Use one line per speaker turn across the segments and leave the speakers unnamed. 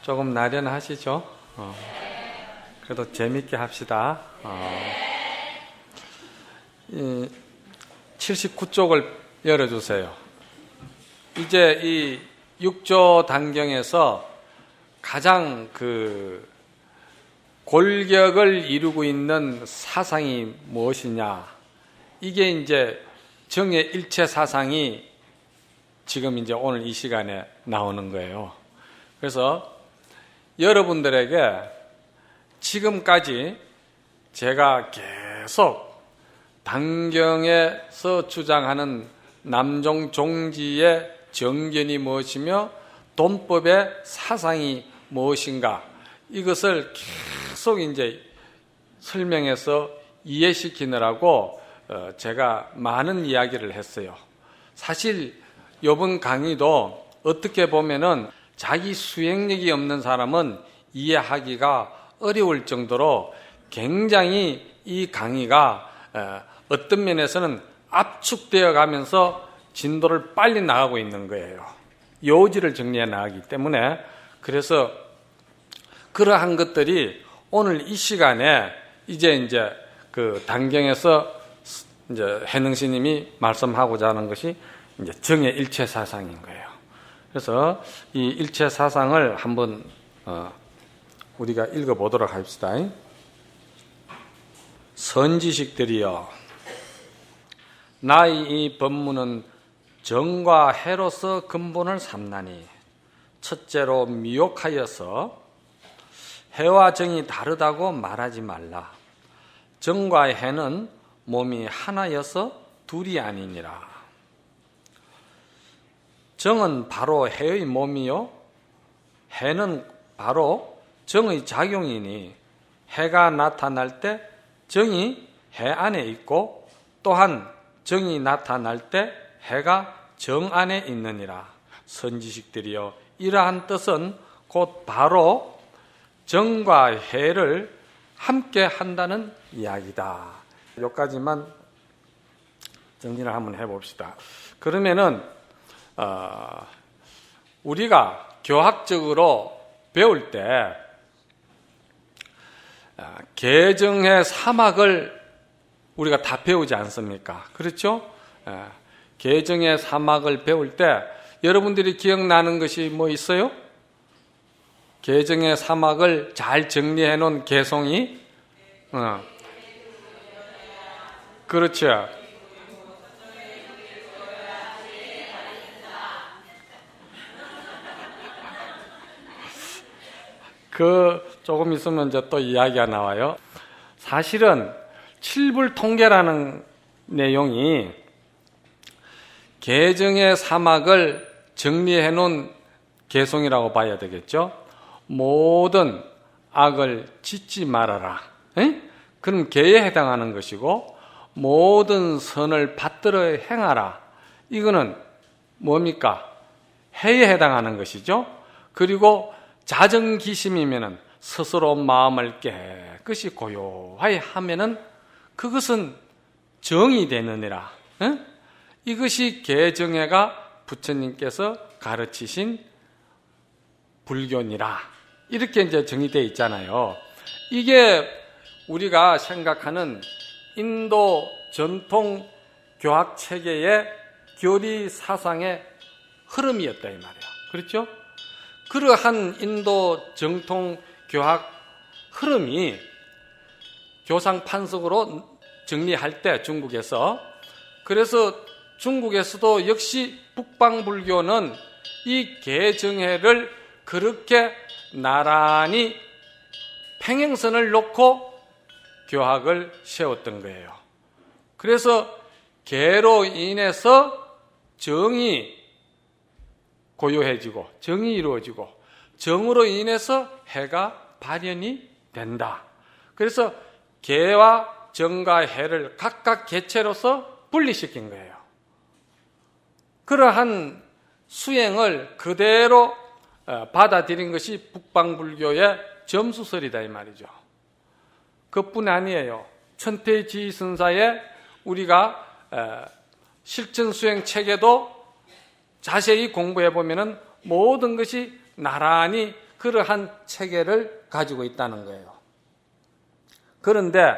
조금 나련하시죠? 그래도 재밌게 합시다. 79쪽을 열어주세요. 이제 이 6조 단경에서 가장 골격을 이루고 있는 사상이 무엇이냐? 이게 이제 정의 일체 사상이 지금 이제 오늘 이 시간에 나오는 거예요. 그래서 여러분들에게 지금까지 제가 계속 단경에서 주장하는 남종 종지의 정견이 무엇이며 돈법의 사상이 무엇인가, 이것을 계속 이제 설명해서 이해시키느라고 제가 많은 이야기를 했어요. 사실 이번 강의도 어떻게 보면은 자기 수행력이 없는 사람은 이해하기가 어려울 정도로 굉장히 이 강의가 어떤 면에서는 압축되어 가면서 진도를 빨리 나가고 있는 거예요. 요지를 정리해 나가기 때문에. 그래서 그러한 것들이 오늘 이 시간에 이제 그 단경에서 이제 해능스님이 말씀하고자 하는 것이 이제 정의 일체 사상인 거예요. 그래서 이 일체 사상을 한번 우리가 읽어보도록 합시다. 선지식들이여, 나의 이 법문은 정과 해로서 근본을 삼나니, 첫째로 미혹하여서 해와 정이 다르다고 말하지 말라. 정과 해는 몸이 하나여서 둘이 아니니라. 정은 바로 해의 몸이요, 해는 바로 정의 작용이니, 해가 나타날 때 정이 해 안에 있고, 또한 정이 나타날 때 해가 정 안에 있느니라. 선지식들이여, 이러한 뜻은 곧 바로 정과 해를 함께 한다는 이야기다. 여기까지만 정리를 한번 해봅시다. 그러면은 우리가 교학적으로 배울 때 개정의 사막을 우리가 다 배우지 않습니까? 그렇죠? 개정의 사막을 배울 때 여러분들이 기억나는 것이 뭐 있어요? 개정의 사막을 잘 정리해 놓은 개송이 그렇죠. 조금 있으면 이제 또 이야기가 나와요. 사실은 칠불통계라는 내용이 개정의 사막을 정리해 놓은 개송이라고 봐야 되겠죠. 모든 악을 짓지 말아라. 그럼 개에 해당하는 것이고, 모든 선을 받들어 행하라. 이거는 뭡니까? 해에 해당하는 것이죠. 그리고 자정기심이면은 스스로 마음을 깨끗이 고요하게 하면은 그것은 정이 되느니라. 이것이 개정회가 부처님께서 가르치신 불교니라. 이렇게 이제 정의되어 있잖아요. 이게 우리가 생각하는 인도 전통 교학 체계의 교리 사상의 흐름이었다 이 말이에요. 그렇죠? 그러한 인도 정통 교학 흐름이 교상 판석으로 정리할 때 중국에서, 그래서 중국에서도 역시 북방불교는 이 개정회를 그렇게 나란히 평행선을 놓고 교학을 세웠던 거예요. 그래서 개로 인해서 정이 고요해지고 정이 이루어지고, 정으로 인해서 해가 발현이 된다. 그래서 개와 정과 해를 각각 개체로서 분리시킨 거예요. 그러한 수행을 그대로 받아들인 것이 북방불교의 점수설이다 이 말이죠. 그뿐 아니에요. 천태지선사의 우리가 실천수행 체계도 자세히 공부해 보면은 모든 것이 나란히 그러한 체계를 가지고 있다는 거예요. 그런데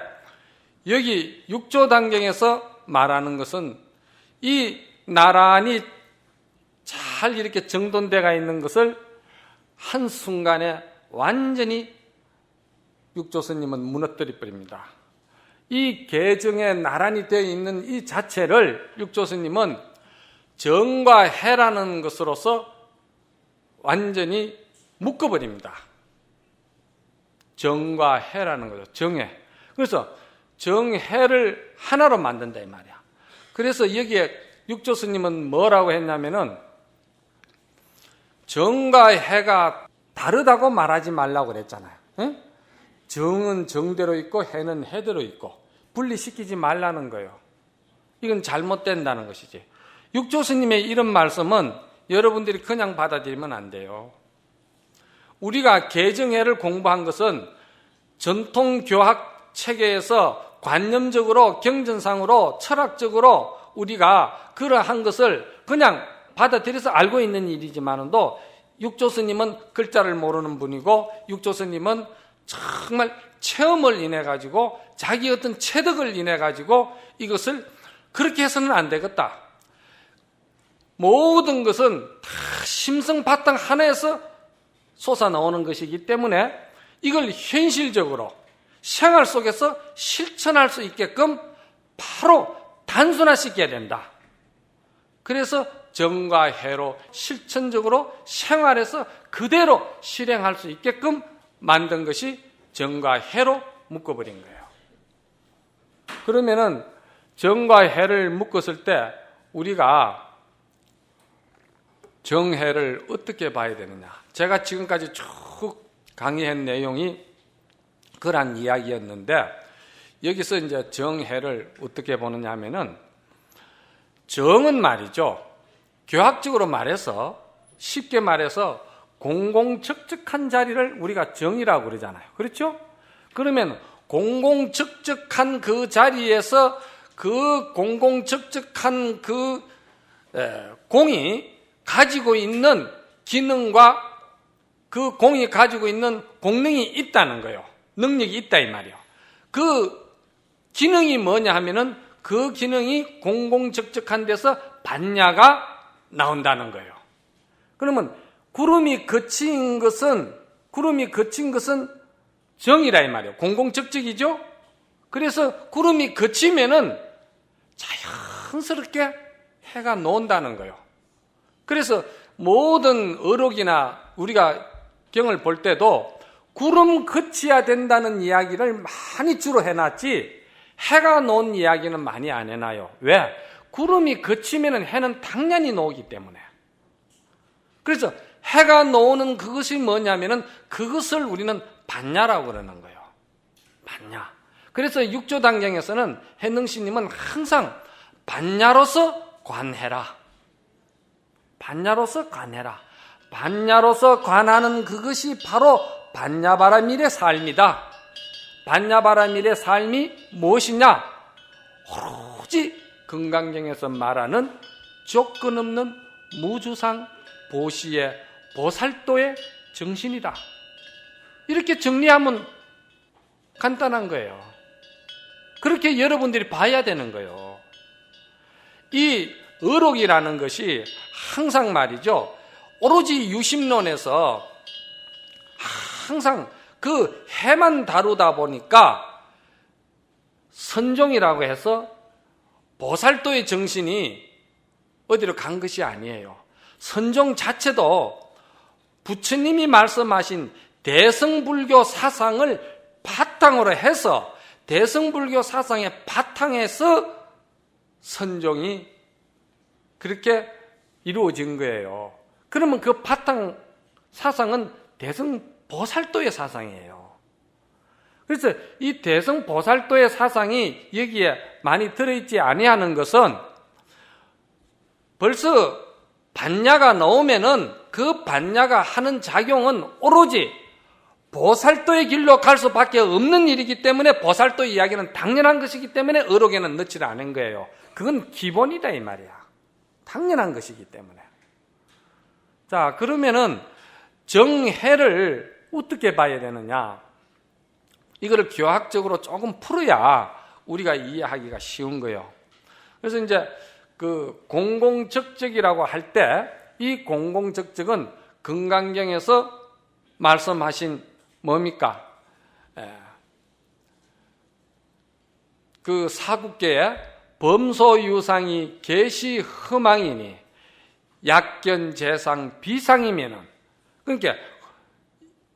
여기 6조 단경에서 말하는 것은 이 나란히 잘 이렇게 정돈되어 있는 것을 한순간에 완전히 육조 스님은 무너뜨려 버립니다. 이 계정에 나란히 되어 있는 이 자체를 육조 스님은 정과 해라는 것으로서 완전히 묶어버립니다. 정과 해라는 거죠. 정해. 그래서 정해를 하나로 만든다 이 말이야. 그래서 여기에 육조 스님은 뭐라고 했냐면은 정과 해가 다르다고 말하지 말라고 그랬잖아요. 응? 정은 정대로 있고 해는 해대로 있고 분리시키지 말라는 거예요. 이건 잘못된다는 것이지. 육조 스님의 이런 말씀은 여러분들이 그냥 받아들이면 안 돼요. 우리가 계정해를 공부한 것은 전통 교학 체계에서 관념적으로, 경전상으로, 철학적으로 우리가 그러한 것을 그냥 받아들여서 알고 있는 일이지만도 육조 스님은 글자를 모르는 분이고 육조 스님은 정말 체험을 인해 가지고 자기 어떤 체득을 인해 가지고 이것을 그렇게 해서는 안 되겠다. 모든 것은 다 심성 바탕 하나에서 솟아나오는 것이기 때문에 이걸 현실적으로 생활 속에서 실천할 수 있게끔 바로 단순화시켜야 된다. 그래서 정과 해로 실천적으로 생활에서 그대로 실행할 수 있게끔 만든 것이 정과 해로 묶어버린 거예요. 그러면은 정과 해를 묶었을 때 우리가 정해를 어떻게 봐야 되느냐. 제가 지금까지 쭉 강의한 내용이 그런 이야기였는데 여기서 이제 정해를 어떻게 보느냐 하면은 정은 말이죠. 교학적으로 말해서 쉽게 말해서 공공적적한 자리를 우리가 정이라고 그러잖아요. 그렇죠? 그러면 공공적적한 그 자리에서 그 공공적적한 그 공이 가지고 있는 기능과 그 공이 가지고 있는 공능이 있다는 거예요. 능력이 있다 이 말이에요. 그 기능이 뭐냐 하면은 그 기능이 공공적적한 데서 반야가 나온다는 거예요. 그러면 구름이 거친 것은 정이라 이 말이에요. 공공적적이죠. 그래서 구름이 거치면은 자연스럽게 해가 나온다는 거예요. 그래서 모든 어록이나 우리가 경을 볼 때도 구름 거쳐야 된다는 이야기를 많이 주로 해놨지 해가 놓은 이야기는 많이 안 해놔요. 왜? 구름이 거치면 해는 당연히 놓기 때문에. 그래서 해가 놓는 그것이 뭐냐면은 그것을 우리는 반야라고 그러는 거예요. 반야. 그래서 육조 단경에서는 해능스님은 항상 반야로서 관해라. 반야로서 관해라. 반야로서 관하는 그것이 바로 반야바라밀의 삶이다. 반야바라밀의 삶이 무엇이냐? 오로지 금강경에서 말하는 조건 없는 무주상 보시의 보살도의 정신이다. 이렇게 정리하면 간단한 거예요. 그렇게 여러분들이 봐야 되는 거예요. 이 어록이라는 것이 항상 말이죠. 오로지 유심론에서 항상 그 해만 다루다 보니까 선종이라고 해서 보살도의 정신이 어디로 간 것이 아니에요. 선종 자체도 부처님이 말씀하신 대성불교 사상을 바탕으로 해서 대성불교 사상의 바탕에서 선종이 그렇게 이루어진 거예요. 그러면 그 바탕 사상은 대성보살도의 사상이에요. 그래서 이 대성보살도의 사상이 여기에 많이 들어있지 아니하는 것은 벌써 반야가 나오면은 그 반야가 하는 작용은 오로지 보살도의 길로 갈 수밖에 없는 일이기 때문에 보살도 이야기는 당연한 것이기 때문에 어록에는 넣지를 않은 거예요. 그건 기본이다 이 말이야. 당연한 것이기 때문에. 자, 그러면은 정해를 어떻게 봐야 되느냐? 이거를 교학적으로 조금 풀어야 우리가 이해하기가 쉬운 거예요. 그래서 이제 그 공공적적이라고 할 때 이 공공적적은 금강경에서 말씀하신 뭡니까? 그 사국계에 범소유상이 계시 흠왕이니 약견재상 비상이면은, 그러니까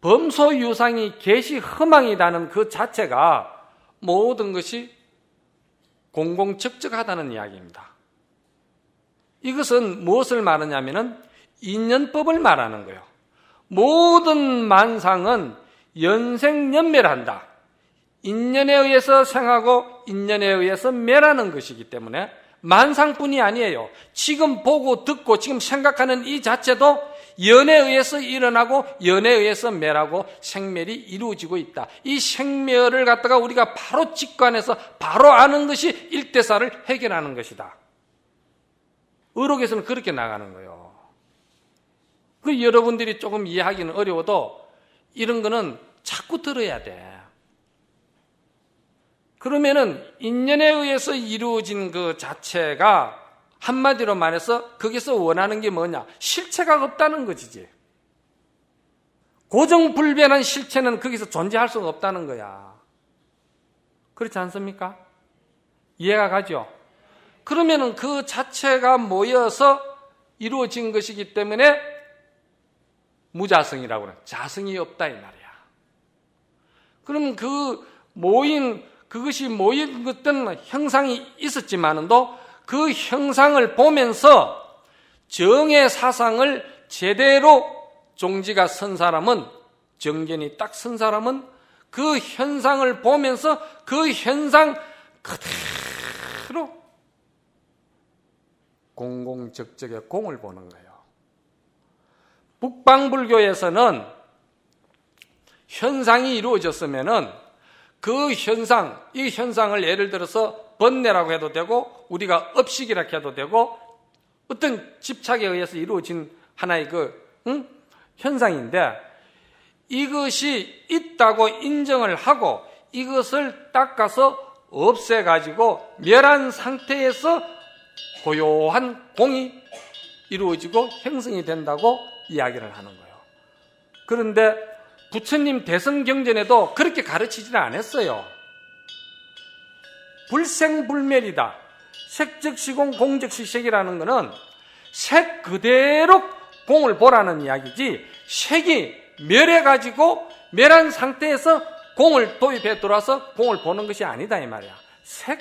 범소유상이 계시 흠왕이라는 그 자체가 모든 것이 공공적적하다는 이야기입니다. 이것은 무엇을 말하냐면은 인연법을 말하는 거예요. 모든 만상은 연생연멸한다. 인연에 의해서 생하고 인연에 의해서 멸하는 것이기 때문에 만상뿐이 아니에요. 지금 보고 듣고 지금 생각하는 이 자체도 연에 의해서 일어나고 연에 의해서 멸하고 생멸이 이루어지고 있다. 이 생멸을 갖다가 우리가 바로 직관해서 바로 아는 것이 일대사를 해결하는 것이다. 의록에서는 그렇게 나가는 거예요. 그 여러분들이 조금 이해하기는 어려워도 이런 거는 자꾸 들어야 돼. 그러면은 인연에 의해서 이루어진 그 자체가 한마디로 말해서 거기서 원하는 게 뭐냐? 실체가 없다는 것이지. 고정불변한 실체는 거기서 존재할 수가 없다는 거야. 그렇지 않습니까? 이해가 가죠? 그러면은 그 자체가 모여서 이루어진 것이기 때문에 무자성이라고 그래. 자성이 없다 이 말이야. 그럼 그것이 모인 어떤 형상이 있었지만도 그 형상을 보면서 정의 사상을 제대로 종지가 선 사람은, 정견이 딱 선 사람은 그 현상을 보면서 그 현상 그대로 공공적적의 공을 보는 거예요. 북방불교에서는 현상이 이루어졌으면은 그 현상, 이 현상을 예를 들어서 번뇌라고 해도 되고 우리가 업식이라고 해도 되고 어떤 집착에 의해서 이루어진 하나의 현상인데 이것이 있다고 인정을 하고 이것을 닦아서 없애가지고 멸한 상태에서 고요한 공이 이루어지고 형성이 된다고 이야기를 하는 거예요. 그런데 부처님 대성경전에도 그렇게 가르치지는 않았어요. 불생불멸이다. 색즉시공 공즉시색이라는 것은 색 그대로 공을 보라는 이야기지 색이 멸해가지고 멸한 상태에서 공을 도입해 들어와서 공을 보는 것이 아니다 이 말이야. 색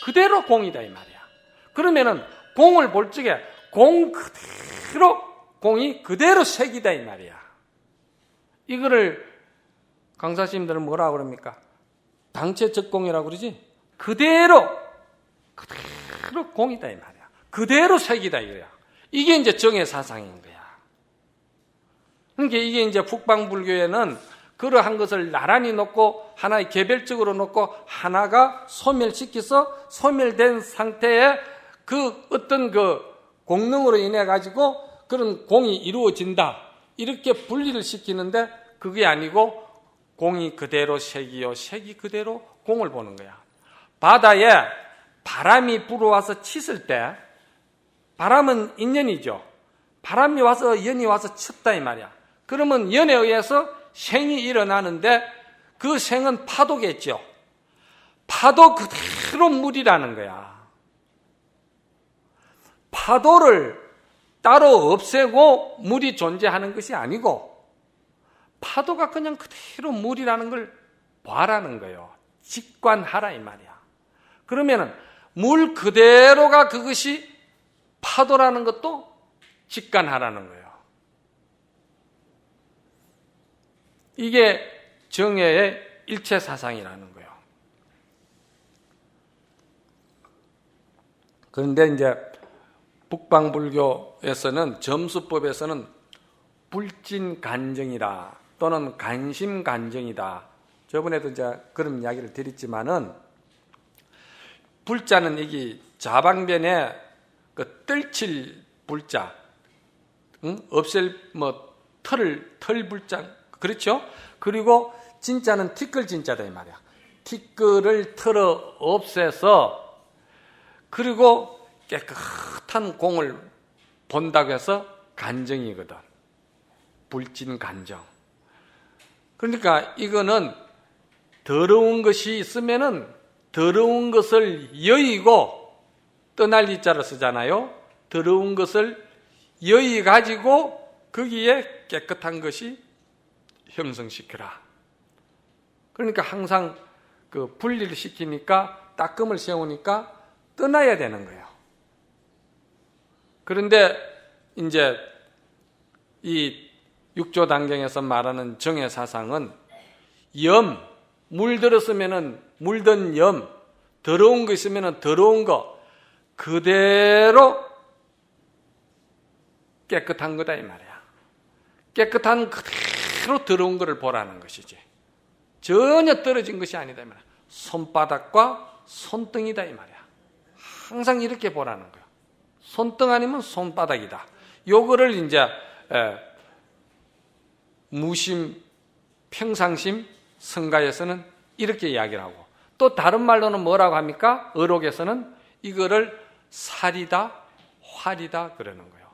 그대로 공이다 이 말이야. 그러면은 공을 볼 적에 공 그대로 공이 그대로 색이다 이 말이야. 이거를 강사님들은 뭐라고 그럽니까? 당체적공이라고 그러지? 그대로 공이다 이 말이야. 그대로 색이다 이거야. 이게 이제 정의 사상인 거야. 그러니까 이게 이제 북방불교에는 그러한 것을 나란히 놓고 하나의 개별적으로 놓고 하나가 소멸시켜서 소멸된 상태에 그 어떤 그 공능으로 인해 가지고 그런 공이 이루어진다. 이렇게 분리를 시키는데 그게 아니고 공이 그대로 색이요, 색이 그대로 공을 보는 거야. 바다에 바람이 불어와서 치실 때 바람은 인연이죠. 바람이 와서 연이 와서 쳤다 이 말이야. 그러면 연에 의해서 생이 일어나는데 그 생은 파도겠죠. 파도 그대로 물이라는 거야. 파도를 따로 없애고 물이 존재하는 것이 아니고 파도가 그냥 그대로 물이라는 걸 봐라는 거예요. 직관하라 이 말이야. 그러면은 물 그대로가 그것이 파도라는 것도 직관하라는 거예요. 이게 정의의 일체 사상이라는 거예요. 그런데 이제 북방불교에서는 점수법에서는 불진간정이다 또는 간심간정이다. 저번에도 이제 그런 이야기를 드렸지만은 불자는 여기 좌방변에 그 뜰칠 불자, 없앨 털불장, 그렇죠? 그리고 진짜는 티끌 진짜다 이 말이야. 티끌을 털어 없애서, 그리고 깨끗한 공을 본다고 해서 간정이거든. 불진 간정. 그러니까 이거는 더러운 것이 있으면은 더러운 것을 여의고, 떠날 이자로 쓰잖아요. 더러운 것을 여의 가지고 거기에 깨끗한 것이 형성시켜라. 그러니까 항상 그 분리를 시키니까, 따끔을 세우니까 떠나야 되는 거예요. 그런데 이제 이 육조단경에서 말하는 정의 사상은 물들었으면은 물든 더러운 거 있으면은 더러운 거 그대로 깨끗한 거다 이 말이야. 깨끗한 그대로 더러운 거를 보라는 것이지. 전혀 떨어진 것이 아니다 이 말이야. 손바닥과 손등이다 이 말이야. 항상 이렇게 보라는 거야. 손등 아니면 손바닥이다. 요거를 이제 무심, 평상심, 성가에서는 이렇게 이야기를 하고, 또 다른 말로는 뭐라고 합니까? 어록에서는 이거를 살이다, 활이다 그러는 거예요.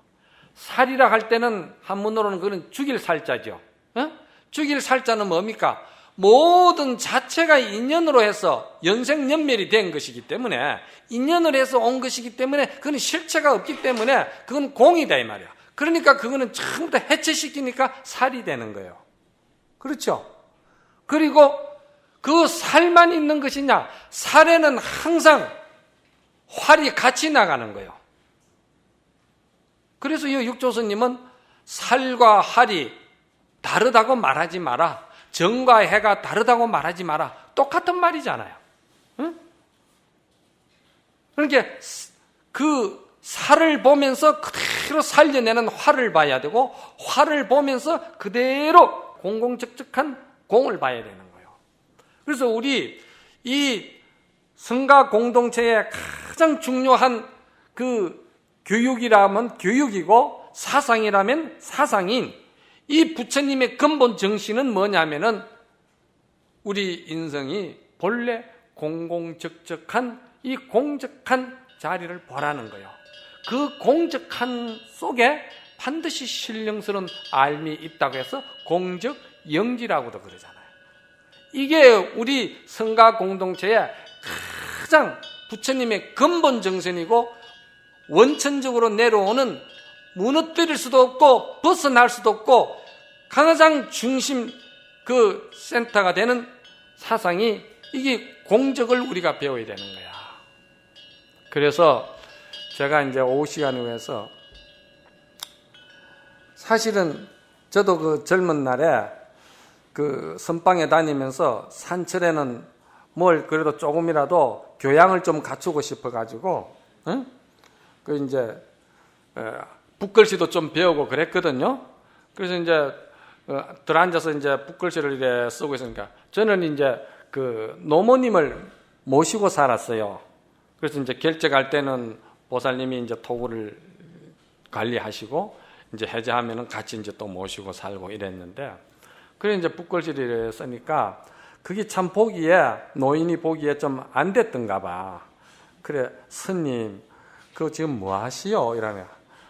살이라 할 때는 한문으로는 그건 죽일 살자죠. 죽일 살자는 뭡니까? 모든 자체가 인연으로 해서 연생연멸이 된 것이기 때문에, 인연을 해서 온 것이기 때문에 그건 실체가 없기 때문에 그건 공이다 이 말이야. 그러니까 그거는 전부 다 해체시키니까 살이 되는 거예요. 그렇죠? 그리고 그 살만 있는 것이냐? 살에는 항상 활이 같이 나가는 거예요. 그래서 이 육조스님은 살과 활이 다르다고 말하지 마라. 정과 해가 다르다고 말하지 마라. 똑같은 말이잖아요. 응? 그러니까 그 살을 보면서 그대로 살려내는 활을 봐야 되고, 활을 보면서 그대로 공공적적한 공을 봐야 되는 거예요. 그래서 우리 이 성가 공동체의 가장 중요한 그 교육이라면 교육이고, 사상이라면 사상인 이 부처님의 근본 정신은 뭐냐면은 우리 인성이 본래 공공적적한 이 공적한 자리를 보라는 거예요. 그 공적한 속에 반드시 신령스러운 알미 있다고 해서 공적영지라고도 그러잖아요. 이게 우리 성가 공동체의 가장 부처님의 근본 정신이고, 원천적으로 내려오는, 무너뜨릴 수도 없고 벗어날 수도 없고 가장 중심 그 센터가 되는 사상이, 이게 공적을 우리가 배워야 되는 거야. 그래서 제가 이제 오후 시간에 해서, 사실은 저도 그 젊은 날에 그 선방에 다니면서 산철에는 뭘 그래도 조금이라도 교양을 좀 갖추고 싶어가지고, 응? 그 이제 붓글씨도 좀 배우고 그랬거든요. 그래서 이제 들어앉아서 이제 붓글씨를 이렇게 쓰고 있으니까, 저는 이제 그 노모님을 모시고 살았어요. 그래서 이제 결제갈 때는 보살님이 이제 토구를 관리하시고, 이제 해제하면은 같이 이제 또 모시고 살고 이랬는데, 그래 이제 붓글씨를 쓰니까 그게 참 보기에, 노인이 보기에 좀 안 됐던가 봐. 그래, 스님, 그거 지금 뭐 하시오? 이러면,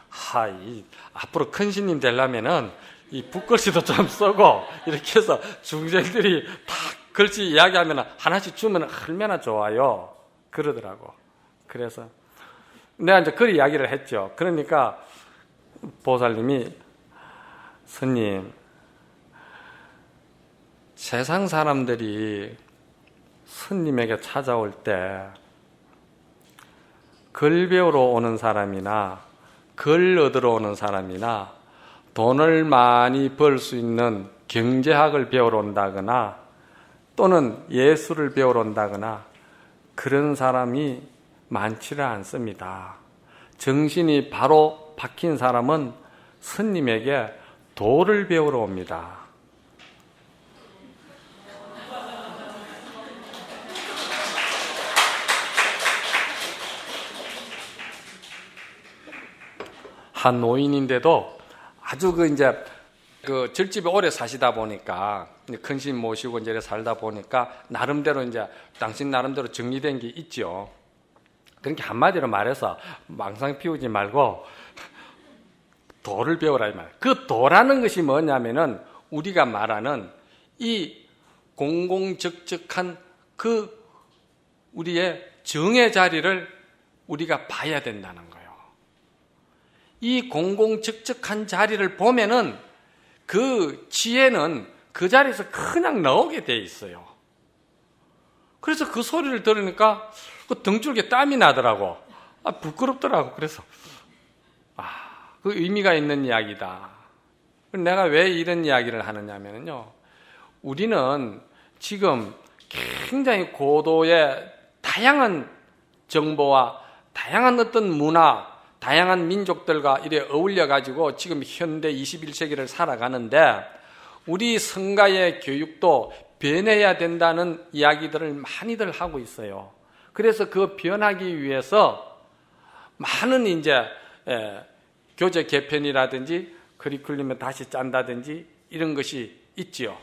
하이, 앞으로 큰 스님 되려면은 이 붓글씨도 좀 쓰고, 이렇게 해서 중생들이 다 글씨 이야기하면 하나씩 주면 얼마나 좋아요. 그러더라고. 그래서 내가 이제 그 이야기를 했죠. 그러니까 보살님이, 스님, 세상 사람들이 스님에게 찾아올 때 글 배우러 오는 사람이나 글 얻으러 오는 사람이나 돈을 많이 벌 수 있는 경제학을 배우러 온다거나 또는 예술을 배우러 온다거나 그런 사람이 많지를 않습니다. 정신이 바로 박힌 사람은 스님에게 도를 배우러 옵니다. 한 노인인데도 아주 그 절집에 오래 사시다 보니까 큰 스님 모시고 이제 살다 보니까 나름대로 이제 당신 나름대로 정리된 게 있죠. 그러니까 한마디로 말해서 망상 피우지 말고 도를 배우라 이 말. 그 도라는 것이 뭐냐면은 우리가 말하는 이 공공적적한 그 우리의 정의 자리를 우리가 봐야 된다는 거예요. 이 공공적적한 자리를 보면은 그 지혜는 그 자리에서 그냥 나오게 돼 있어요. 그래서 그 소리를 들으니까 그 등줄기에 땀이 나더라고. 부끄럽더라고. 그래서 그 의미가 있는 이야기다. 내가 왜 이런 이야기를 하느냐면요, 우리는 지금 굉장히 고도의 다양한 정보와 다양한 어떤 문화, 다양한 민족들과 이래 어울려 가지고 지금 현대 21세기를 살아가는데, 우리 성가의 교육도 변해야 된다는 이야기들을 많이들 하고 있어요. 그래서 그 변하기 위해서 많은 이제 교재 개편이라든지 커리큘럼을 다시 짠다든지 이런 것이 있지요.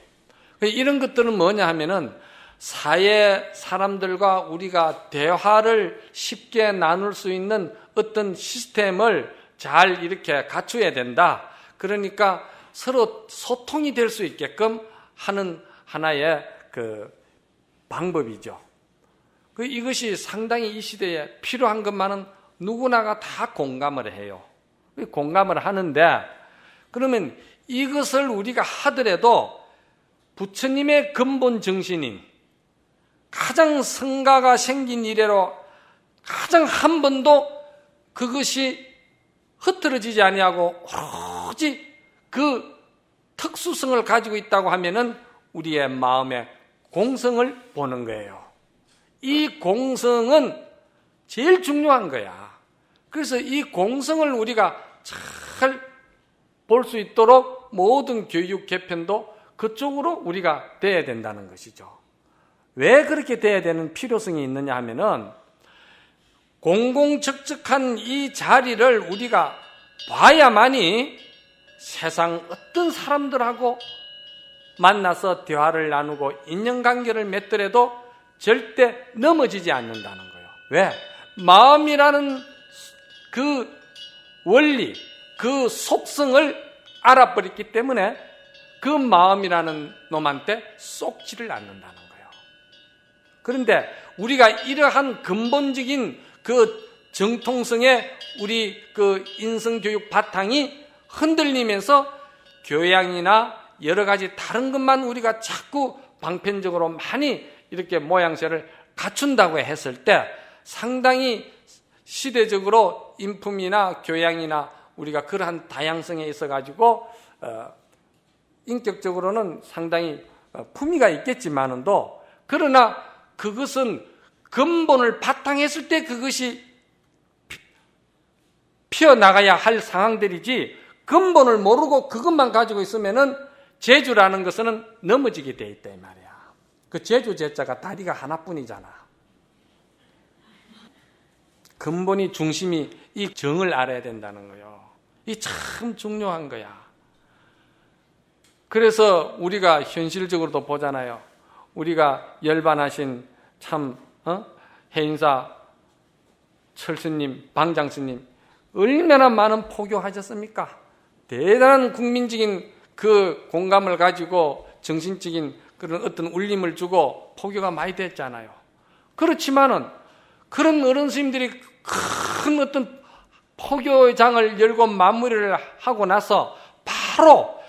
이런 것들은 뭐냐 하면은 사회 사람들과 우리가 대화를 쉽게 나눌 수 있는 어떤 시스템을 잘 이렇게 갖춰야 된다. 그러니까 서로 소통이 될 수 있게끔 하는 하나의 그 방법이죠. 이것이 상당히 이 시대에 필요한 것만은 누구나가 다 공감을 해요. 공감을 하는데, 그러면 이것을 우리가 하더라도 부처님의 근본 정신인 가장 성가가 생긴 이래로 가장 한 번도 그것이 흐트러지지 아니하고 오로지 그 특수성을 가지고 있다고 하면은 우리의 마음의 공성을 보는 거예요. 이 공성은 제일 중요한 거야. 그래서 이 공성을 우리가 잘 볼 수 있도록 모든 교육 개편도 그쪽으로 우리가 돼야 된다는 것이죠. 왜 그렇게 돼야 되는 필요성이 있느냐 하면은 공공적적한 이 자리를 우리가 봐야만이 세상 어떤 사람들하고 만나서 대화를 나누고 인연관계를 맺더라도 절대 넘어지지 않는다는 거예요. 왜? 마음이라는 그 원리, 그 속성을 알아버렸기 때문에 그 마음이라는 놈한테 쏙지를 않는다는 거예요. 그런데 우리가 이러한 근본적인 그 정통성의 우리 그 인성교육 바탕이 흔들리면서 교양이나 여러 가지 다른 것만 우리가 자꾸 방편적으로 많이 이렇게 모양새를 갖춘다고 했을 때 상당히 시대적으로 인품이나 교양이나 우리가 그러한 다양성에 있어 가지고 인격적으로는 상당히 품위가 있겠지만은도, 그러나 그것은 근본을 바탕했을 때 그것이 피어나가야 할 상황들이지, 근본을 모르고 그것만 가지고 있으면은 재주라는 것은 넘어지게 돼 있다 이 말이야. 그 재주 제자가 다리가 하나뿐이잖아. 근본이 중심이 이 정을 알아야 된다는 거예요. 이 참 중요한 거야. 그래서 우리가 현실적으로도 보잖아요. 우리가 열반하신 참 해인사 철스님, 방장스님 얼마나 많은 포교하셨습니까? 대단한 국민적인 그 공감을 가지고 정신적인 그런 어떤 울림을 주고 포교가 많이 됐잖아요. 그렇지만은 그런 어른 스님들이 큰 어떤 포교장을 열고 마무리를 하고 나서 바로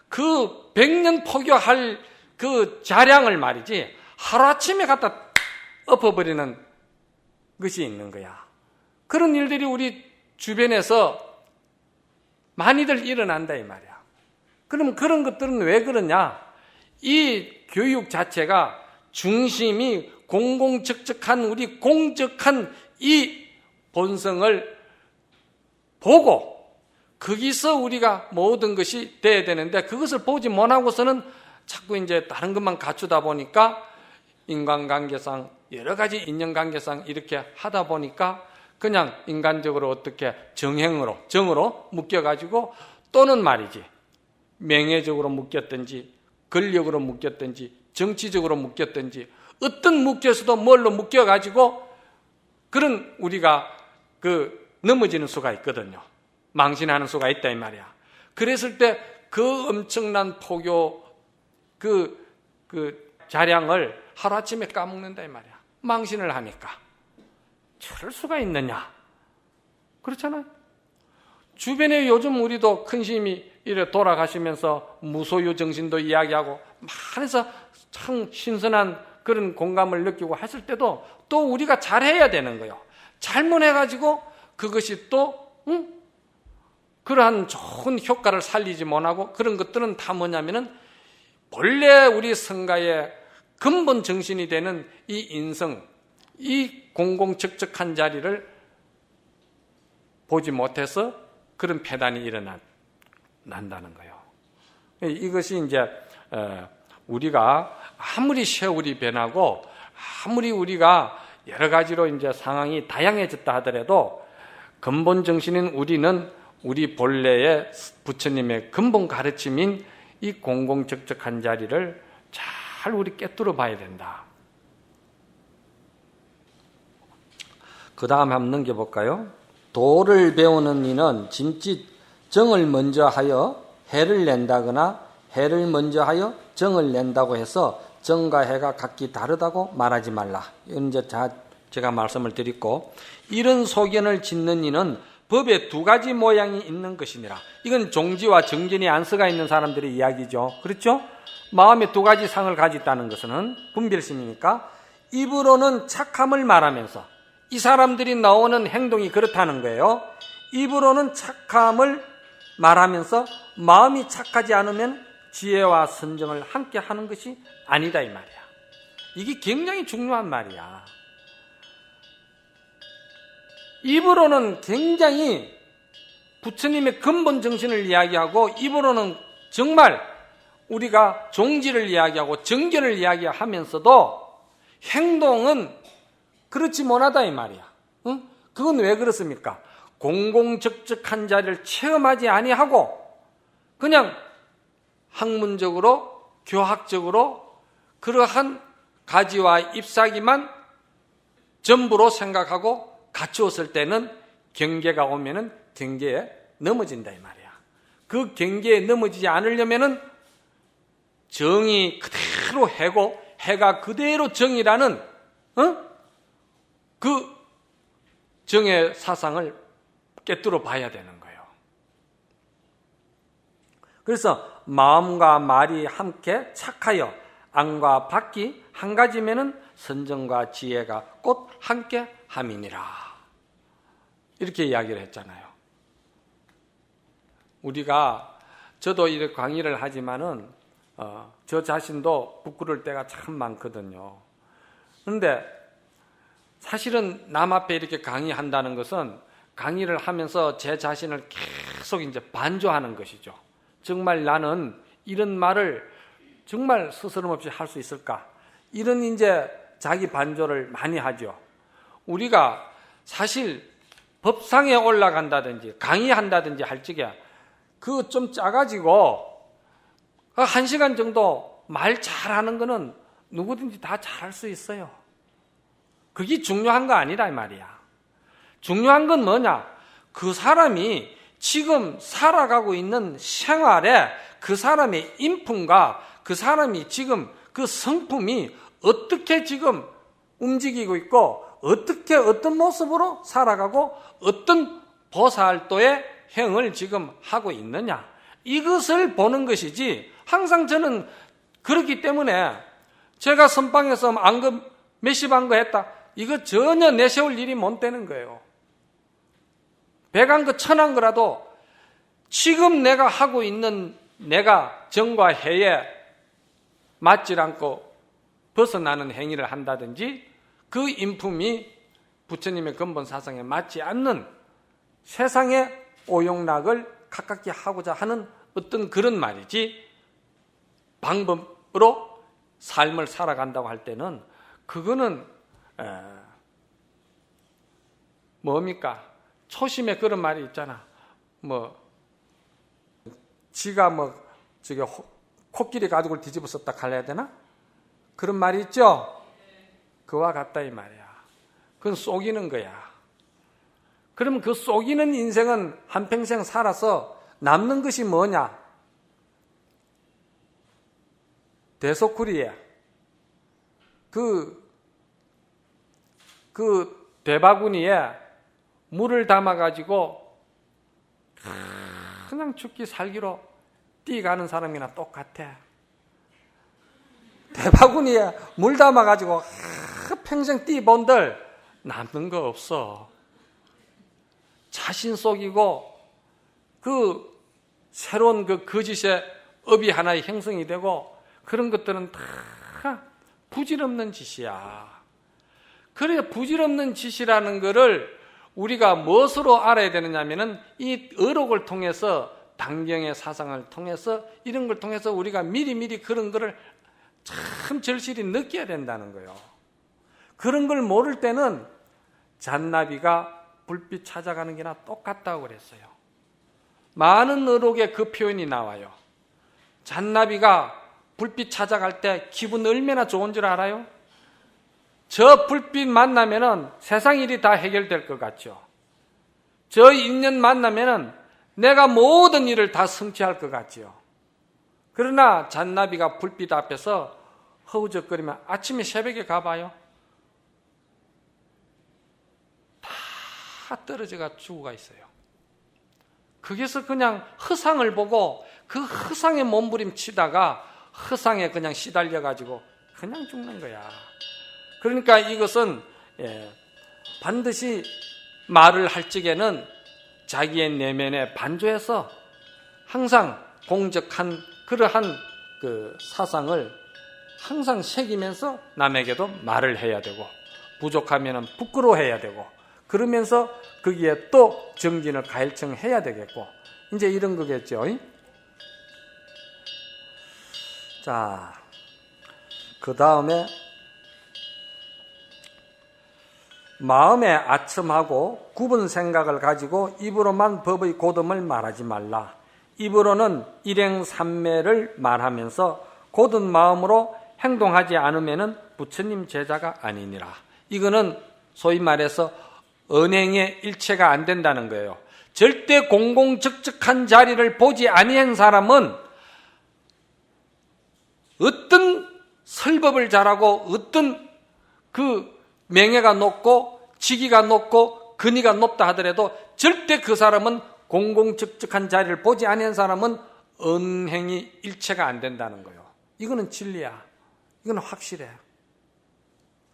그 100년 포교할 그 자량을 말이지 하루아침에 갖다 엎어버리는 것이 있는 거야. 그런 일들이 우리 주변에서 많이들 일어난다 이 말이야. 그럼 그런 것들은 왜 그러냐? 이 교육 자체가 중심이 공공적적한 우리 공적한 이 본성을 보고 거기서 우리가 모든 것이 돼야 되는데, 그것을 보지 못하고서는 자꾸 이제 다른 것만 갖추다 보니까 인간관계상 여러 가지 인연관계상 이렇게 하다 보니까 그냥 인간적으로 어떻게 정으로 묶여가지고 또는 말이지 명예적으로 묶였든지 권력으로 묶였든지 정치적으로 묶였든지 어떤 묶여서도 뭘로 묶여가지고 그런 우리가 넘어지는 수가 있거든요. 망신하는 수가 있다 이 말이야. 그랬을 때 그 엄청난 포교 자량을 하루아침에 까먹는다 이 말이야. 망신을 하니까. 저럴 수가 있느냐? 그렇잖아요. 주변에 요즘 우리도 큰 스님이 이래 돌아가시면서 무소유 정신도 이야기하고 많이서 참 신선한 그런 공감을 느끼고 했을 때도 또 우리가 잘해야 되는 거예요. 잘못해가지고 그것이 또 그러한 좋은 효과를 살리지 못하고 그런 것들은 다 뭐냐면은 본래 우리 성가의 근본 정신이 되는 이 인성, 이 공공적적한 자리를 보지 못해서 그런 폐단이 일어난다는 거예요. 이것이 이제 우리가 아무리 세월이 변하고 아무리 우리가 여러 가지로 이제 상황이 다양해졌다 하더라도 근본 정신인 우리는 우리 본래의 부처님의 근본 가르침인 이 공공적적한 자리를 잘 우리 꿰뚫어 봐야 된다. 그 다음 한번 넘겨볼까요? 도를 배우는 이는 짐짓 정을 먼저 하여 해를 낸다거나 해를 먼저 하여 정을 낸다고 해서 정과 해가 각기 다르다고 말하지 말라. 이건 이제 제가 말씀을 드렸고, 이런 소견을 짓는 이는 법에 두 가지 모양이 있는 것이니라. 이건 종지와 정견이 안서가 있는 사람들의 이야기죠. 그렇죠? 마음에 두 가지 상을 가졌다는 것은 분별심이니까 입으로는 착함을 말하면서 이 사람들이 나오는 행동이 그렇다는 거예요. 입으로는 착함을 말하면서 마음이 착하지 않으면 지혜와 선정을 함께 하는 것이 아니다 이 말이야. 이게 굉장히 중요한 말이야. 입으로는 굉장히 부처님의 근본 정신을 이야기하고 입으로는 정말 우리가 종지를 이야기하고 정견을 이야기하면서도 행동은 그렇지 못하다 이 말이야. 응? 그건 왜 그렇습니까? 공공적적한 자리를 체험하지 아니하고 그냥 학문적으로 교학적으로 그러한 가지와 잎사귀만 전부로 생각하고 갖추었을 때는 경계가 오면은 경계에 넘어진다 이 말이야. 그 경계에 넘어지지 않으려면은 정이 그대로 해고 해가 그대로 정이라는 그 정의 사상을 꿰뚫어 봐야 되는 거예요. 그래서 마음과 말이 함께 착하여 안과 밖이 한 가지면은 선정과 지혜가 곧 함께 함이니라. 이렇게 이야기를 했잖아요. 우리가 저도 이렇게 강의를 하지만은 저 자신도 부끄러울 때가 참 많거든요. 그런데 사실은 남 앞에 이렇게 강의한다는 것은 강의를 하면서 제 자신을 계속 이제 반조하는 것이죠. 정말 나는 이런 말을 정말 스스럼 없이 할 수 있을까? 이런 이제 자기 반조를 많이 하죠. 우리가 사실 법상에 올라간다든지 강의한다든지 할 적에 그거 좀 짜가지고 1시간 정도 말 잘하는 거는 누구든지 다 잘할 수 있어요. 그게 중요한 거 아니라 이 말이야. 중요한 건 뭐냐? 그 사람이 지금 살아가고 있는 생활에 그 사람의 인품과 그 사람이 지금 그 성품이 어떻게 지금 움직이고 있고 어떻게 어떤 모습으로 살아가고 어떤 보살도의 행을 지금 하고 있느냐 이것을 보는 것이지 항상 저는 그렇기 때문에 제가 선방에서 안금 몇십 한 거 했다 이거 전혀 내세울 일이 못 되는 거예요. 100한 거 1000한 거라도 지금 내가 하고 있는 내가 정과 해에 맞질 않고 벗어나는 행위를 한다든지 그 인품이 부처님의 근본 사상에 맞지 않는 세상의 오용락을 가깝게 하고자 하는 어떤 그런 말이지 방법으로 삶을 살아간다고 할 때는 그거는 뭡니까? 초심에 그런 말이 있잖아. 지가 뭐 저기 코끼리 가죽을 뒤집어 썼다 갈래야 되나? 그런 말이 있죠? 그와 같다 이 말이야. 그건 속이는 거야. 그러면 그 속이는 인생은 한평생 살아서 남는 것이 뭐냐? 대소쿠리에 그 대바구니에 물을 담아가지고 그냥 죽기 살기로 뛰어가는 사람이나 똑같아. 대바구니에 물 담아가지고 평생 뛰어본들 남는 거 없어. 자신 속이고 그 새로운 그 거짓의 업이 하나의 형성이 되고 그런 것들은 다 부질없는 짓이야. 그래 부질없는 짓이라는 것을 우리가 무엇으로 알아야 되느냐면은 이 어록을 통해서 당경의 사상을 통해서 이런 걸 통해서 우리가 미리미리 그런 거를 참 절실히 느껴야 된다는 거예요. 그런 걸 모를 때는 잔나비가 불빛 찾아가는 게나 똑같다고 그랬어요. 많은 어록에 그 표현이 나와요. 잔나비가 불빛 찾아갈 때 기분 얼마나 좋은 줄 알아요? 저 불빛 만나면은 세상 일이 다 해결될 것 같죠. 저 인연 만나면은 내가 모든 일을 다 성취할 것 같지요. 그러나 잔나비가 불빛 앞에서 허우적거리면 아침에 새벽에 가봐요. 다 떨어져가 죽어가 있어요. 거기서 그냥 허상을 보고 그 허상에 몸부림치다가 허상에 그냥 시달려가지고 그냥 죽는 거야. 그러니까 이것은 반드시 말을 할 적에는 자기의 내면에 반조해서 항상 공적한 그러한 그 사상을 항상 새기면서 남에게도 말을 해야 되고 부족하면 부끄러워해야 되고 그러면서 거기에 또 정진을 가일청해야 되겠고 이제 이런 거겠죠. 자, 그 다음에 마음에 아첨하고 굽은 생각을 가지고 입으로만 법의 고듬을 말하지 말라. 입으로는 일행삼매를 말하면서 고든 마음으로 행동하지 않으면 부처님 제자가 아니니라. 이거는 소위 말해서 언행의 일체가 안 된다는 거예요. 절대 공공적적한 자리를 보지 아니한 사람은 어떤 설법을 잘하고 어떤 그 명예가 높고 직위가 높고 근위가 높다 하더라도 절대 그 사람은 공공적적한 자리를 보지 아니한 사람은 언행이 일체가 안 된다는 거예요. 이거는 진리야. 이건 확실해.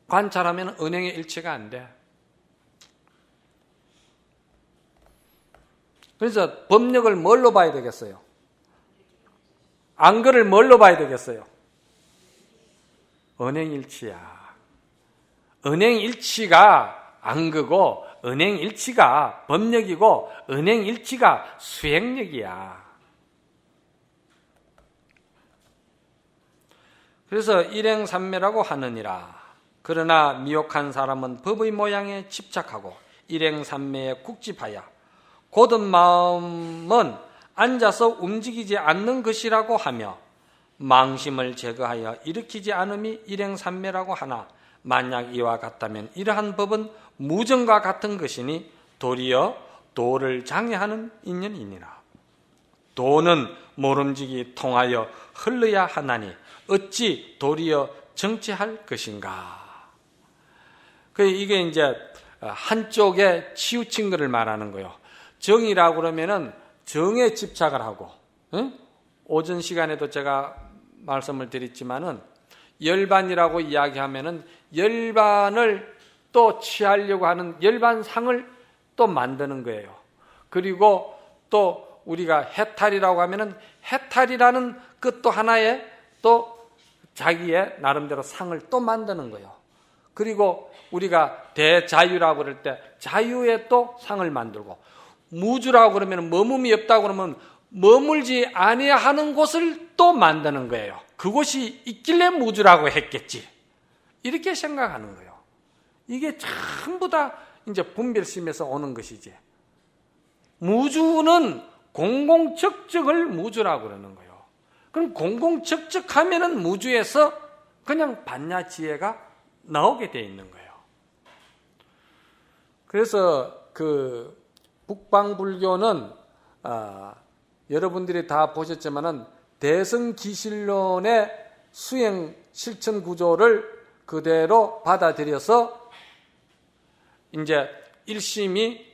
관찰하면 언행의 일체가 안 돼. 그래서 법력을 뭘로 봐야 되겠어요? 안거를 뭘로 봐야 되겠어요? 언행일치야. 언행일치가 안거고 언행일치가 법력이고 언행일치가 수행력이야. 그래서 일행삼매라고 하느니라. 그러나 미혹한 사람은 법의 모양에 집착하고 일행삼매에 국집하여 고든 마음은 앉아서 움직이지 않는 것이라고 하며 망심을 제거하여 일으키지 않음이 일행삼매라고 하나 만약 이와 같다면 이러한 법은 무정과 같은 것이니 도리어 도를 장애하는 인연이니라. 도는 모름지기 통하여 흘러야 하나니 어찌 도리어 정치할 것인가. 이게 이제 한쪽에 치우친 것을 말하는 거예요. 정이라고 그러면은 정에 집착을 하고, 응? 오전 시간에도 제가 말씀을 드렸지만은 열반이라고 이야기하면은 열반을 또 취하려고 하는 열반상을 또 만드는 거예요. 그리고 또 우리가 해탈이라고 하면은 해탈이라는 그 또 하나의 또 자기의 나름대로 상을 또 만드는 거예요. 그리고 우리가 대자유라고 그럴 때 자유의 또 상을 만들고 무주라고 그러면 머금이 없다고 그러면 머물지 아니하는 곳을 또 만드는 거예요. 그곳이 있길래 무주라고 했겠지. 이렇게 생각하는 거예요. 이게 전부 다 이제 분별심에서 오는 것이지. 무주는 공공적적을 무주라고 그러는 거예요. 그럼 공공적적하면은 무주에서 그냥 반야지혜가 나오게 돼 있는 거예요. 그래서 그 북방불교는 여러분들이 다 보셨지만은 대승기실론의 수행 실천 구조를 그대로 받아들여서 이제 일심이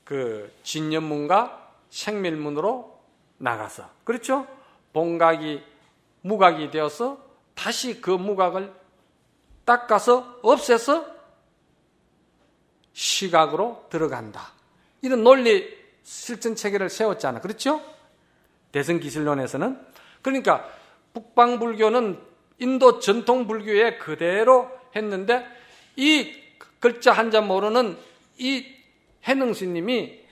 그 진념문과 생밀문으로 나가서, 그렇죠? 본각이 무각이 되어서 다시 그 무각을 닦아서 없애서 시각으로 들어간다. 이런 논리 실천 체계를 세웠잖아. 그렇죠? 대승기실론에서는. 그러니까 북방불교는 인도 전통 불교에 그대로 했는데 이 글자 한자 모르는 이 해능스님이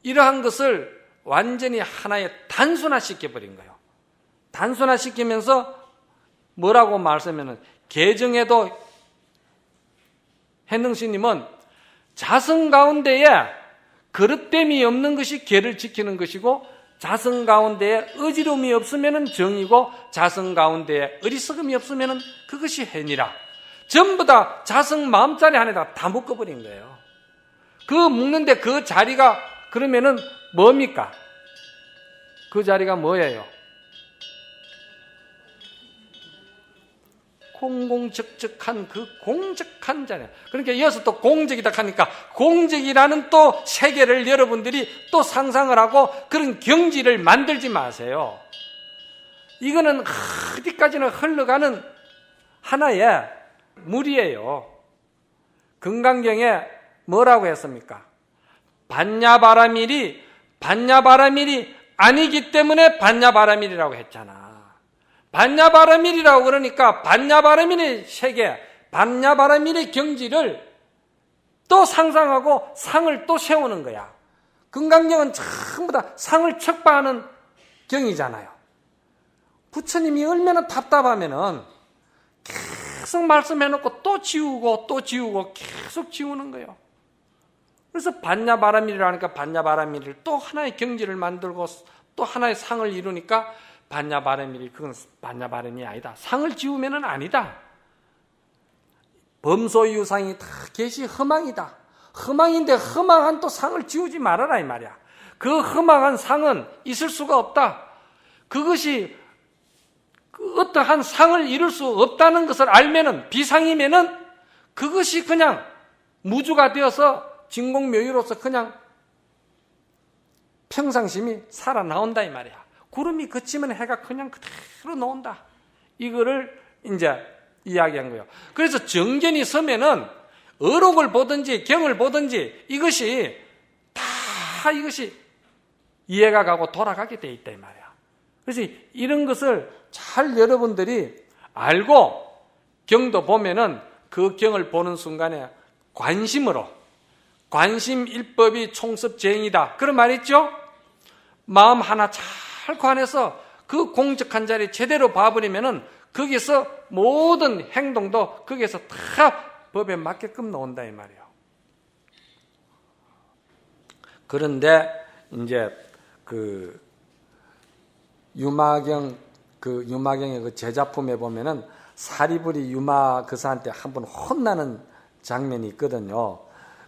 이러한 것을 완전히 하나의 단순화시켜버린 거예요. 단순화시키면서 뭐라고 말씀하면, 개정에도 해능스님은 자성 가운데에 그릇됨이 없는 것이 계를 지키는 것이고, 자성 가운데에 어지러움이 없으면 정이고, 자성 가운데에 어리석음이 없으면 그것이 해니라. 전부 다 자성 마음자리 안에다 다 묶어버린 거예요. 그 묶는데 그 자리가 그러면은 뭡니까? 그 자리가 뭐예요? 공공적적한 그 공적한 자리. 그러니까 이어서 또 공적이다 하니까 공적이라는 또 세계를 여러분들이 또 상상을 하고 그런 경지를 만들지 마세요. 이거는 어디까지나 흘러가는 하나의 물이에요. 금강경에 뭐라고 했습니까? 반야바라밀이 아니기 때문에 반야바라밀이라고 했잖아. 반야바라밀이라고 그러니까 반야바라밀의 세계, 반야바라밀의 경지를 또 상상하고 상을 또 세우는 거야. 금강경은 전부 다 상을 척파하는 경이잖아요. 부처님이 얼마나 답답하면은 계속 말씀해놓고 또 지우고 계속 지우는 거예요. 그래서 반야바라밀이라니까 반야바라밀을 또 하나의 경지를 만들고 또 하나의 상을 이루니까 반야바라밀이 그건 반야바라밀이 아니다. 상을 지우면은 아니다. 범소유상이 다 계시 흠망이다. 흠망인데 흠망한 또 상을 지우지 말아라 이 말이야. 그 흠망한 상은 있을 수가 없다. 그것이 어떠한 상을 이룰 수 없다는 것을 알면은, 비상이면은 그것이 그냥 무주가 되어서 진공묘유로서 그냥 평상심이 살아나온다 이 말이야. 구름이 그치면 해가 그냥 그대로 나온다. 이거를 이제 이야기한 거예요. 그래서 정견이 서면은 어록을 보든지 경을 보든지 이것이 이해가 가고 돌아가게 돼 있다 이 말이야. 그래서 이런 것을 잘 여러분들이 알고 경도 보면은 그 경을 보는 순간에 관심으로, 관심 일법이 총섭쟁이다 그런 말 있죠? 마음 하나 잘 관해서 그 공적한 자리 제대로 봐버리면은 거기서 모든 행동도 거기서 다 법에 맞게끔 나온다 이 말이에요. 그런데 이제 그 유마경의 그 제자품에 보면은 사리불이 유마거사한테 한번 혼나는 장면이 있거든요.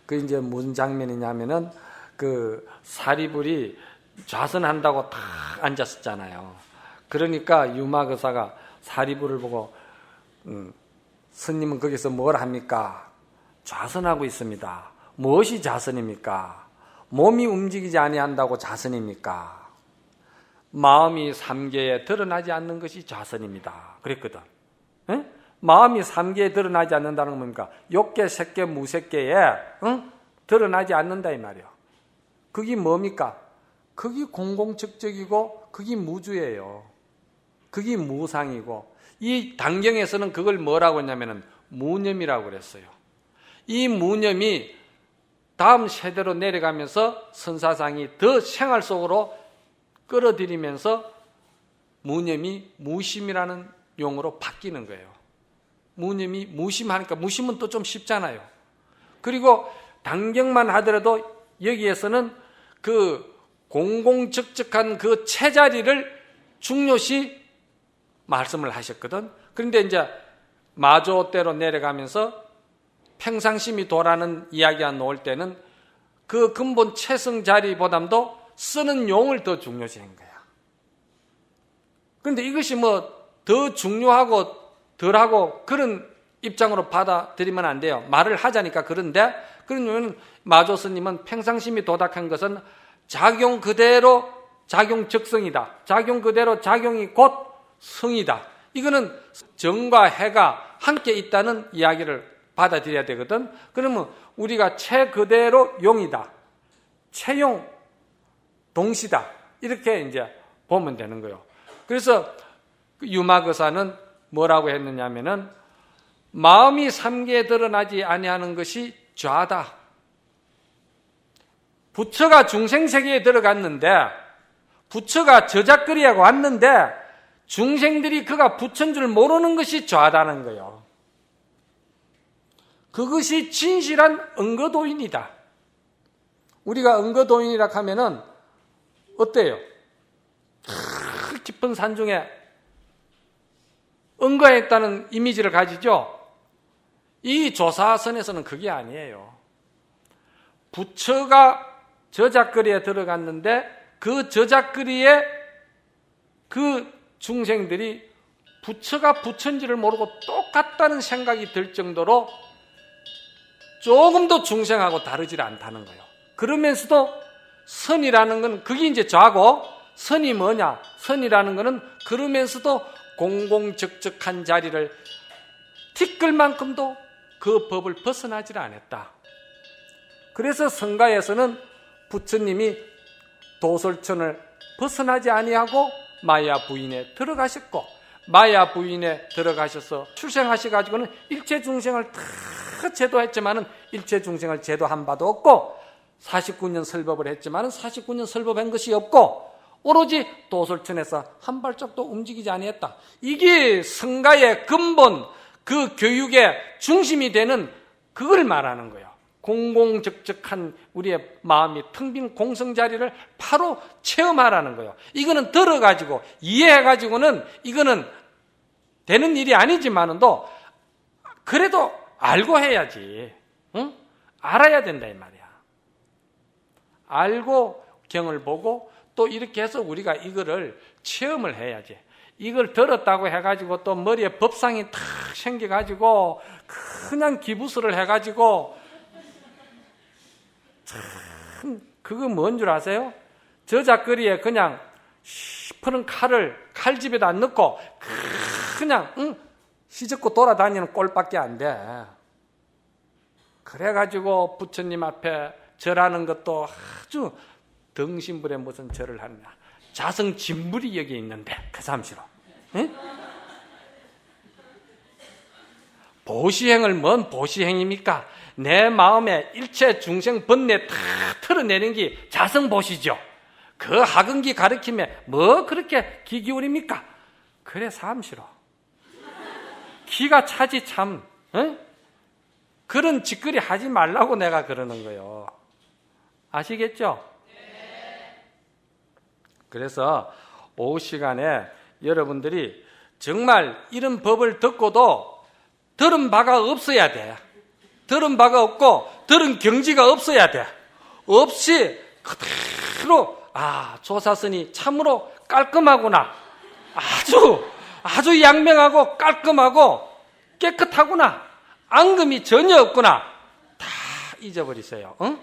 그 이제 무슨 장면이냐면은 그 사리불이 좌선한다고 탁 앉았었잖아요. 그러니까 유마거사가 사리불을 보고 스님은 거기서 뭘 합니까? 좌선하고 있습니다. 무엇이 좌선입니까? 몸이 움직이지 아니한다고 좌선입니까? 마음이 삼계에 드러나지 않는 것이 좌선입니다. 그랬거든. 에? 마음이 삼계에 드러나지 않는다는 건 뭡니까? 욕계, 색계, 무색계에 드러나지 않는다 이 말이에요. 그게 뭡니까? 그게 공공적적이고 그게 무주예요. 그게 무상이고, 이 단경에서는 그걸 뭐라고 했냐면은 무념이라고 그랬어요. 이 무념이 다음 세대로 내려가면서 선사상이 더 생활 속으로 끌어들이면서 무념이 무심이라는 용어로 바뀌는 거예요. 무념이 무심하니까, 무심은 또 좀 쉽잖아요. 그리고 단경만 하더라도 여기에서는 그 공공적적한 그 채자리를 중요시 말씀을 하셨거든. 그런데 이제 마조대로 내려가면서 평상심이 도라는 이야기가 나올 때는 그 근본 채성 자리보다도 쓰는 용을 더 중요시 한 거야. 그런데 이것이 뭐 더 중요하고 덜하고 그런 입장으로 받아들이면 안 돼요. 말을 하자니까 그런데 그러면 마조 스님은 평상심이 도닥한 것은 작용 그대로 작용 적성이다. 작용 그대로 작용이 곧 성이다. 이거는 정과 해가 함께 있다는 이야기를 받아들여야 되거든. 그러면 우리가 채 그대로 용이다. 채용 동시다. 이렇게 이제 보면 되는 거예요. 그래서 유마거사는 뭐라고 했느냐면은 마음이 삼계에 드러나지 아니하는 것이 좌다. 부처가 중생세계에 들어갔는데 부처가 저작거리하고 왔는데 중생들이 그가 부처인 줄 모르는 것이 좌다는 거예요. 그것이 진실한 응거도인이다. 우리가 응거도인이라 하면은 어때요? 깊은 산중에 응거했다는 이미지를 가지죠. 이 조사선에서는 그게 아니에요. 부처가 저작거리에 들어갔는데 그 저작거리에 그 중생들이 부처가 부처인지를 모르고 똑같다는 생각이 들 정도로 조금도 중생하고 다르지 않다는 거예요. 그러면서도 선이라는 건 그게 이제 좌고 선이 뭐냐? 선이라는 거는 그러면서도 공공적적한 자리를 티끌만큼도 그 법을 벗어나질 않았다. 그래서 성가에서는 부처님이 도솔천을 벗어나지 아니하고 마야 부인에 들어가셨고 마야 부인에 들어가셔서 출생하셔가지고는 일체 중생을 다 제도했지만은 일체 중생을 제도한 바도 없고 49년 설법을 했지만은 49년 설법한 것이 없고 오로지 도솔천에서 한 발짝도 움직이지 아니했다. 이게 성가의 근본 그 교육의 중심이 되는 그걸 말하는 거예요. 공공적적한 우리의 마음이 텅 빈 공성자리를 바로 체험하라는 거예요. 이거는 들어가지고 이해해가지고는 이거는 되는 일이 아니지만은도 그래도 알고 해야지. 응? 알아야 된다 이 말이야. 알고 경을 보고 또 이렇게 해서 우리가 이거를 체험을 해야지. 이걸 들었다고 해가지고 또 머리에 법상이 탁 생겨가지고 그냥 기부스를 해가지고 참 그거 뭔 줄 아세요? 저작거리에 그냥 푸는 칼집에다 넣고 그냥 시젓고 돌아다니는 꼴밖에 안 돼. 그래가지고 부처님 앞에 절하는 것도 아주 등신불에 무슨 절을 하느냐. 자성진불이 여기 있는데 그 잠시로. 응? 보시행을 뭔 보시행입니까? 내 마음에 일체 중생 번뇌 다 털어내는 게 자성보시죠. 그 하근기 가르침에 뭐 그렇게 귀 기울입니까? 그래 삼시로. 기가 차지 참. 응? 그런 짓거리 하지 말라고 내가 그러는 거예요. 아시겠죠? 그래서 오후 시간에 여러분들이 정말 이런 법을 듣고도 들은 바가 없어야 돼. 들은 바가 없고 들은 경지가 없어야 돼. 없이 그대로 조사선이 참으로 깔끔하구나. 아주 양명하고 깔끔하고 깨끗하구나. 앙금이 전혀 없구나. 다 잊어버리세요. 응?